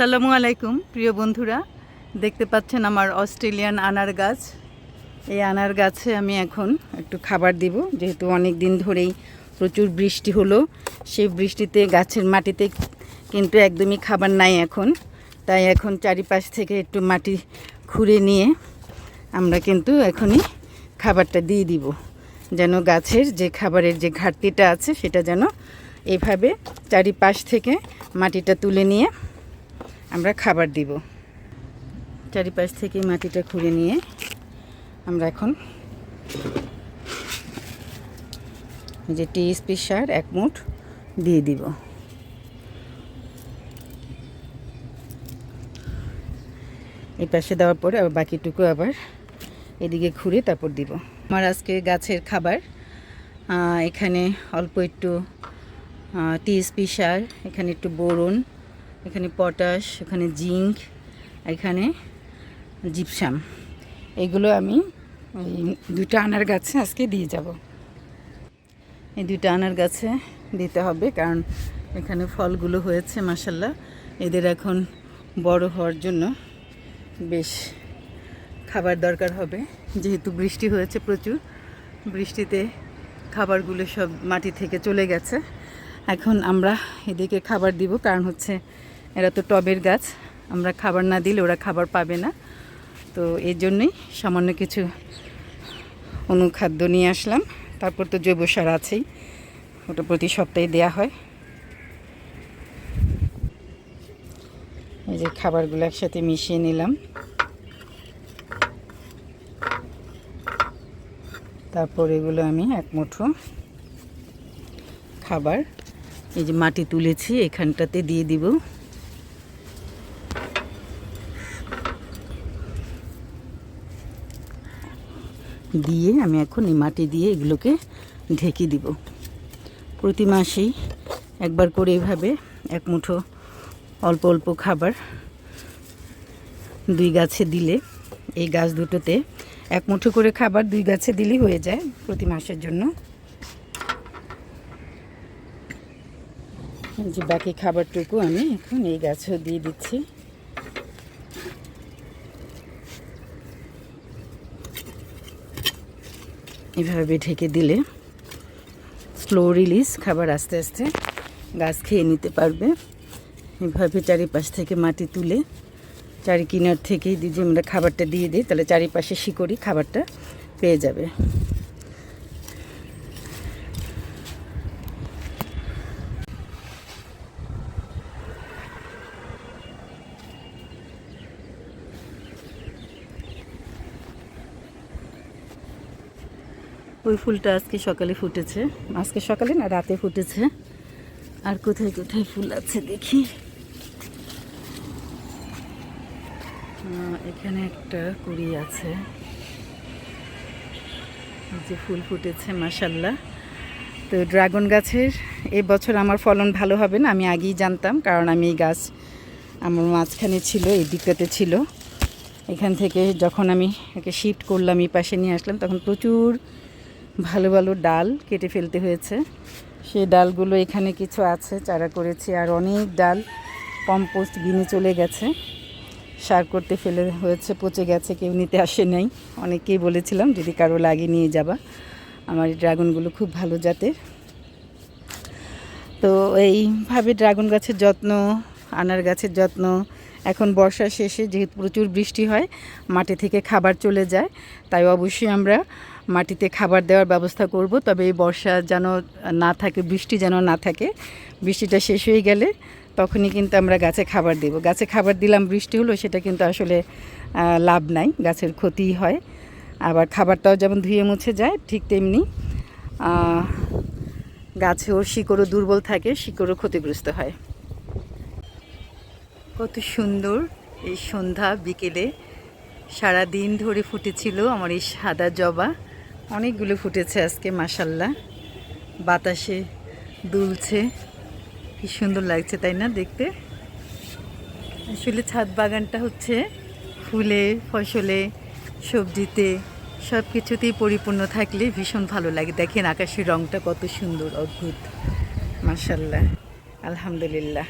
আসসালামু আলাইকুম প্রিয় বন্ধুরা, দেখতে পাচ্ছেন আমার অস্ট্রেলিয়ান আনার গাছ। এই আনার গাছে আমি এখন একটু খাবার দিব, যেহেতু অনেক দিন ধরেই প্রচুর বৃষ্টি হলো। সেই বৃষ্টিতে গাছের মাটিতে কিন্তু একদমই খাবার নাই এখন, তাই এখন চারিপাশ থেকে একটু মাটি খুঁড়ে নিয়ে আমরা কিন্তু এখনই খাবারটা দিয়ে দিব, যেন গাছের যে খাবারের যে ঘাটতিটা আছে সেটা যেন এভাবে চারিপাশ থেকে মাটিটা তুলে নিয়ে আমরা খাবার দিব। চারিপাশ থেকে মাটিটা খুঁড়ে নিয়ে আমরা এখন যে টিএসপি সার 1 মুঠ দিয়ে দিব। এই পাশে দেওয়ার পরে আবার বাকিটুকু আবার এদিকে খুঁড়ে তারপর দিব। আমার আজকে গাছের খাবার, এখানে অল্প একটু টিএসপি সার, এখানে একটু বোরন, এখানে পটাশ, এখানে জিঙ্ক, এখানে জিপসাম। এগুলো আমি এই 2টা আনার গাছে আজকে দিয়ে যাব। এই 2টা আনার গাছে দিতে হবে, কারণ এখানে ফলগুলো হয়েছে মাশাল্লাহ। এদের এখন বড় হওয়ার জন্য বেশ খাবার দরকার হবে, যেহেতু বৃষ্টি হয়েছে প্রচুর। বৃষ্টিতে খাবারগুলো সব মাটি থেকে চলে গেছে। এখন আমরা এদিকে খাবার দিব, কারণ হচ্ছে এরা তো টবের গাছ, আমরা খাবার না দিলে ওরা খাবার পাবে না। তো এই জন্যই সামান্য কিছু অনুখাদ্য নিয়ে আসলাম। তারপর তো জৈব সার আছেই, ওটা প্রতি সপ্তাহে দেয়া হয়। এই যে খাবারগুলো একসাথে মিশিয়ে নিলাম, তারপর এগুলো আমি 1 মুঠো খাবার এই যে মাটি তুলেছি এখানটাতে দিয়ে দিব। দিয়ে আমি এখন এই মাটি দিয়ে এগুলোকে ঢেকে দিব। প্রতি মাসেই একবার করে এভাবে 1 মুঠো অল্প অল্প খাবার 2 গাছে দিলে, এই গাছ দুটোতে 1 মুঠো করে খাবার 2 গাছে দিলেই হয়ে যায় প্রতি মাসের জন্য। যে বাকি খাবারটুকু আমি এখন এই গাছেও দিয়ে দিচ্ছি। এভাবে ঢেকে দিলে স্লো রিলিজ খাবার আস্তে আস্তে গাছ খেয়ে নিতে পারবে। এভাবে চারিপাশ থেকে মাটি তুলে চারি কিনার থেকেই যদি আমরা খাবারটা দিয়ে দিই, তাহলে চারিপাশে শিকড়ি খাবারটা পেয়ে যাবে। ওই ফুলটা আজকে সকালে ফুটেছে, আজকে সকালে না রাতে ফুটেছে। আর কোথায় কোথায় ফুল আছে দেখি। এখানে একটা কুড়ি আছে, যে ফুল ফুটেছে মাশাল্লাহ। তো ড্রাগন গাছের এবছর আমার ফলন ভালো হবে না, আমি আগেই জানতাম, কারণ আমি এই গাছ আমার মাঝখানে ছিল, এই দিকটাতে ছিল। এখান থেকে যখন আমি একে শিফট করলাম, এই পাশে নিয়ে আসলাম, তখন প্রচুর ভালো ভালো ডাল কেটে ফেলতে হয়েছে। সেই ডালগুলো এখানে কিছু আছে, চারা করেছি, আর অনেক ডাল কম্পোস্ট বিনে চলে গেছে, সার করতে ফেলে হয়েছে, পচে গেছে, কেউ নিতে আসে নাই। অনেকেই বলেছিলাম যদি কারো লাগে নিয়ে যাবা। আমার এই ড্রাগনগুলো খুব ভালো জাতের। তো এইভাবে ড্রাগন গাছের যত্ন, আনার গাছের যত্ন, এখন বর্ষা শেষে যেহেতু প্রচুর বৃষ্টি হয়, মাটি থেকে খাবার চলে যায়, তাই অবশ্যই আমরা মাটিতে খাবার দেওয়ার ব্যবস্থা করব। তবে এই বর্ষা যেন না থাকে, বৃষ্টি যেন না থাকে। বৃষ্টিটা শেষ হয়ে গেলে তখনই কিন্তু আমরা গাছে খাবার দেব। গাছে খাবার দিলাম, বৃষ্টি হলো, সেটা কিন্তু আসলে লাভ নাই, গাছের ক্ষতিই হয়। আবার খাবারটাও যেমন ধুয়ে মুছে যায়, ঠিক তেমনি গাছেও শিকড়ও দুর্বল থাকে, শিকড়ও ক্ষতিগ্রস্ত হয়। কত সুন্দর এই সন্ধ্যা বিকেলে সারা দিন ধরে ফুটেছিল আমার এই সাদা জবা। অনেকগুলো ফুটেছে আজকে মাশাল্লাহ, বাতাসে দুলছে, কি সুন্দর লাগছে তাই না দেখতে। আসলে ছাদ বাগানটা হচ্ছে ফুলে, ফসলে, সবজিতে, সব কিছুতেই পরিপূর্ণ থাকলে ভীষণ ভালো লাগে। দেখেন আকাশের রঙটা কত সুন্দর, অদ্ভুত, মাশাল্লাহ, আলহামদুলিল্লাহ।